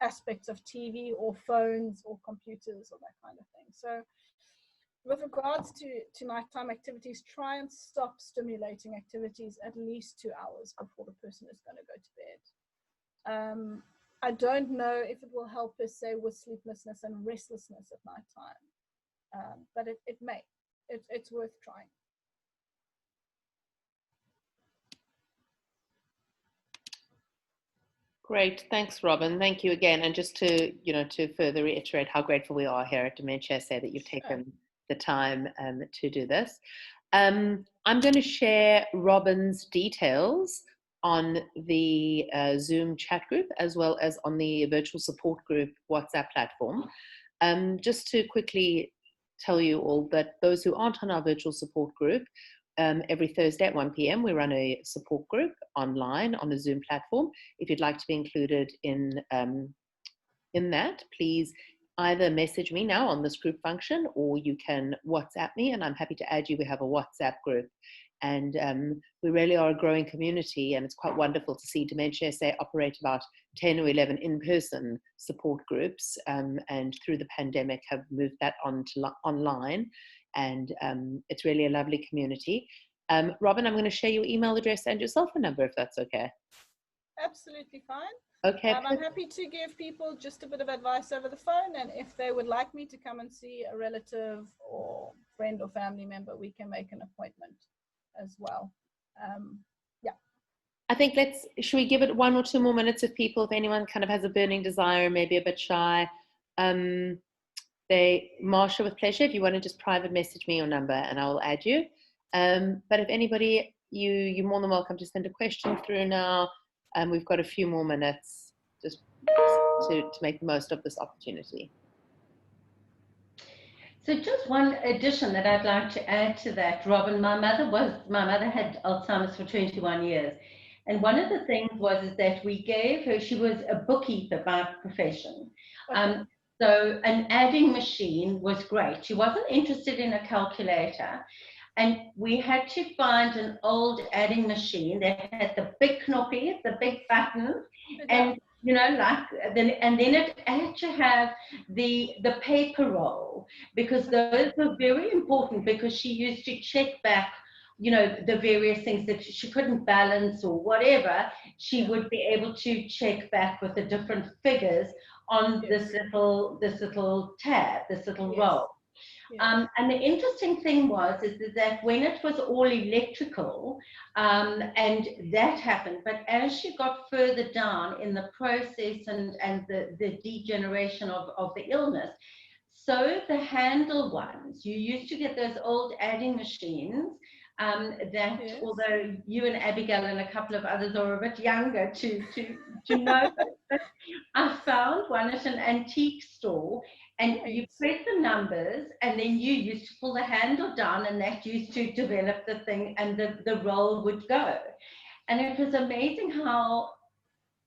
aspects of TV or phones or computers or that kind of thing. So with regards to nighttime activities, try and stop stimulating activities at least 2 hours before the person is going to go to bed. I don't know if it will help us, say, with sleeplessness and restlessness at nighttime, but it may. It's worth trying. Great, thanks, Robyn. Thank you again. And just to, to further reiterate how grateful we are here at DementiaSA that you've taken the time to do this. I'm going to share Robyn's details on the Zoom chat group, as well as on the virtual support group WhatsApp platform. Just to quickly tell you all that those who aren't on our virtual support group, every Thursday at 1 p.m. we run a support group online on the Zoom platform. If you'd like to be included in that, please either message me now on this group function, or you can WhatsApp me and I'm happy to add you. We have a WhatsApp group, and we really are a growing community, and it's quite wonderful to see DementiaSA operate about 10 or 11 in-person support groups, and through the pandemic have moved that on to online, and it's really a lovely community. Robyn, I'm going to share your email address and your cell phone number if that's okay. Absolutely fine. Okay. I'm happy to give people just a bit of advice over the phone, and if they would like me to come and see a relative or friend or family member, we can make an appointment as well. Yeah. I think should we give it 1 or 2 more minutes if anyone kind of has a burning desire, maybe a bit shy. Marsha, with pleasure, if you want to just private message me your number and I will add you. But if anybody, you're more than welcome to send a question through now. We've got a few more minutes just to make the most of this opportunity. So just one addition that I'd like to add to that, Robyn. My mother had Alzheimer's for 21 years. And one of the things was that we gave her, she was a bookkeeper by profession. So an adding machine was great. She wasn't interested in a calculator. And we had to find an old adding machine that had the big knoppies, the big buttons, and and then it had to have the paper roll, because those were very important, because she used to check back, the various things that she couldn't balance or whatever. She would be able to check back with the different figures on this little tab, this little roll. Yes. And the interesting thing is that when it was all electrical, and that happened, but as she got further down in the process and the degeneration of the illness, so the handle ones, you used to get those old adding machines, although you and Abigail and a couple of others are a bit younger to know, but I found one at an antique store, and you press the numbers, and then you used to pull the handle down, and that used to develop the thing, and the roll would go. And it was amazing how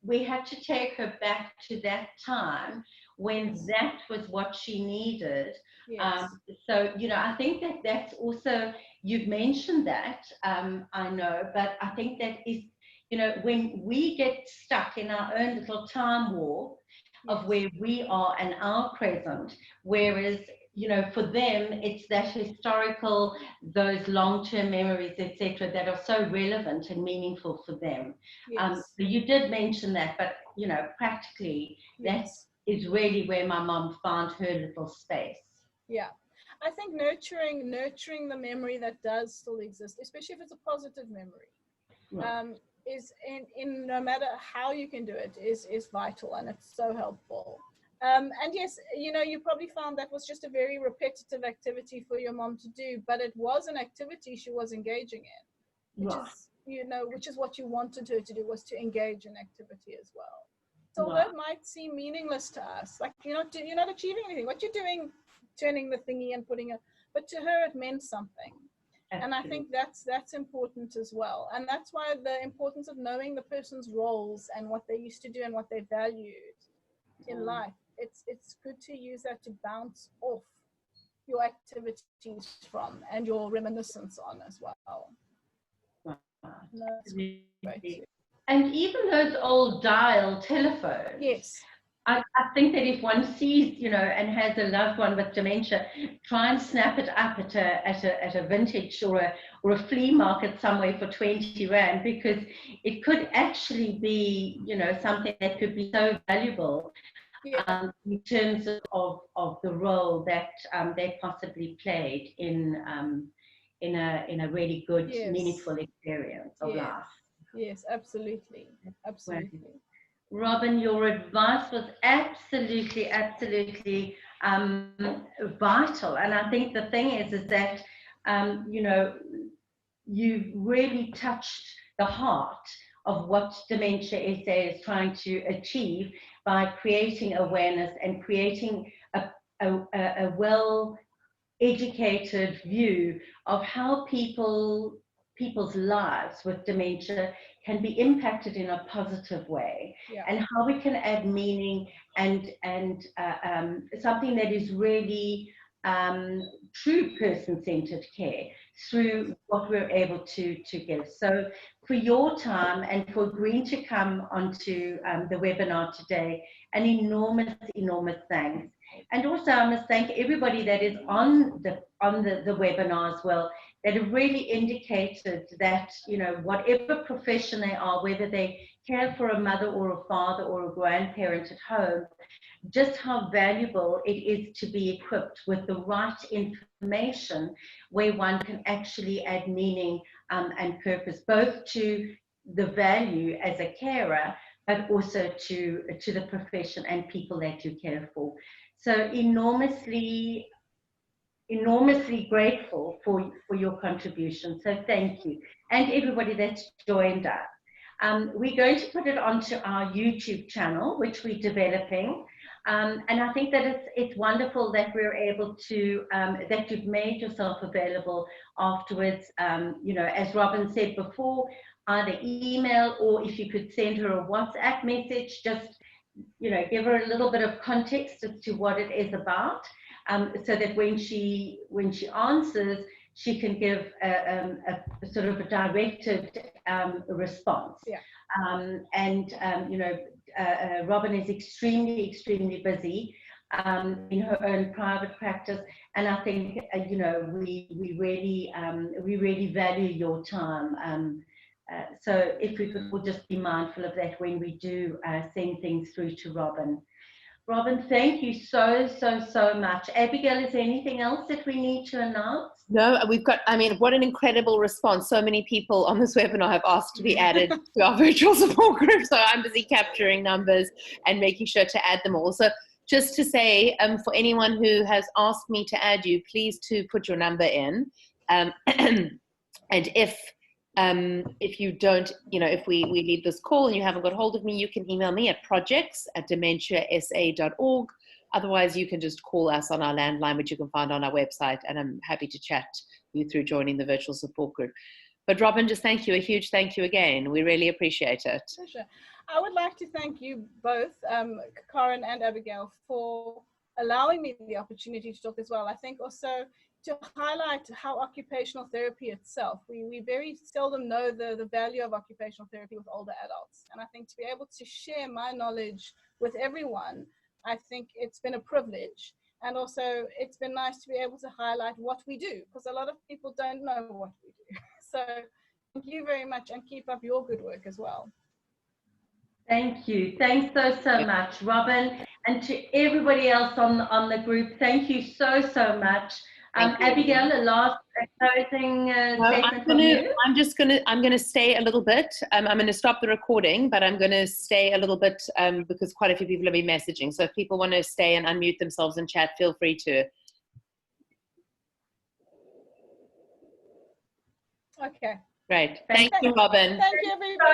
we had to take her back to that time when that was what she needed. So, I think that's also, you've mentioned that, I know, but I think that is, when we get stuck in our own little time warp of where we are and our present, whereas, for them, it's that historical, those long-term memories, etc., that are so relevant and meaningful for them. So you did mention that, but, practically, that is really where my mom found her little space. Yeah. I think nurturing the memory that does still exist, especially if it's a positive memory, is in no matter how you can do it, is vital, and it's so helpful. And yes, you probably found that was just a very repetitive activity for your mom to do, but it was an activity she was engaging in, which is what you wanted her to do, was to engage in activity as well. So although it might seem meaningless to us, like you're not achieving anything, what you're doing, turning the thingy and putting it, but to her it meant something. Absolutely. And I think that's important as well. And that's why the importance of knowing the person's roles and what they used to do and what they valued in life. It's good to use that to bounce off your activities from and your reminiscence on as well. And even those old dial telephones. Yes. I think that if one sees, and has a loved one with dementia, try and snap it up at a vintage or a flea market somewhere for 20 Rand, because it could actually be, something that could be so valuable in terms of the role that they possibly played in a really good, meaningful experience of life. Yes, absolutely. Absolutely. Robyn, your advice was absolutely vital. And I think the thing is that, you've really touched the heart of what DementiaSA is trying to achieve by creating awareness and creating a well-educated view of how people's lives with dementia can be impacted in a positive way, and how we can add meaning and something that is really true person-centered care through what we're able to give. So for your time and for agreeing to come onto the webinar today, an enormous thanks. And also I must thank everybody that is on the webinar as well, that have really indicated that, whatever profession they are, whether they care for a mother or a father or a grandparent at home, just how valuable it is to be equipped with the right information where one can actually add meaning and purpose, both to the value as a carer, but also to the profession and people that you care for. So enormously grateful for your contribution. So thank you. And everybody that's joined us. We're going to put it onto our YouTube channel, which we're developing. And I think that it's wonderful that we're able to, that you've made yourself available afterwards. As Robyn said before, either email, or if you could send her a WhatsApp message, just give her a little bit of context as to what it is about, so that when she answers, she can give a sort of a directed response. Yeah. Robyn is extremely busy in her own private practice, and I think we really value your time. So if we could all just be mindful of that when we do send things through to Robyn. Robyn, thank you so much. Abigail, is there anything else that we need to announce? No, what an incredible response. So many people on this webinar have asked to be added to our virtual support group. So I'm busy capturing numbers and making sure to add them all. So just to say, for anyone who has asked me to add you, please to put your number in. And if you don't, if we leave this call and you haven't got hold of me, you can email me at projects@dementiasa.org. Otherwise, you can just call us on our landline, which you can find on our website, and I'm happy to chat you through joining the virtual support group. But Robyn, just thank you, a huge thank you again. We really appreciate it. Pleasure. I would like to thank you both, Karen and Abigail, for allowing me the opportunity to talk as well. I think also to highlight how occupational therapy itself, we very seldom know the value of occupational therapy with older adults. And I think to be able to share my knowledge with everyone, I think it's been a privilege. And also it's been nice to be able to highlight what we do, because a lot of people don't know what we do. So thank you very much, and keep up your good work as well. Thank you. Thanks so much, Robyn. And to everybody else on the group, thank you so much. Abigail, a last closing statement from you? I'm gonna stay a little bit. I'm gonna stop the recording, but I'm gonna stay a little bit because quite a few people have been messaging. So if people want to stay and unmute themselves and chat, feel free to. Okay. Great. Thank you, Robyn. Thank you, everybody.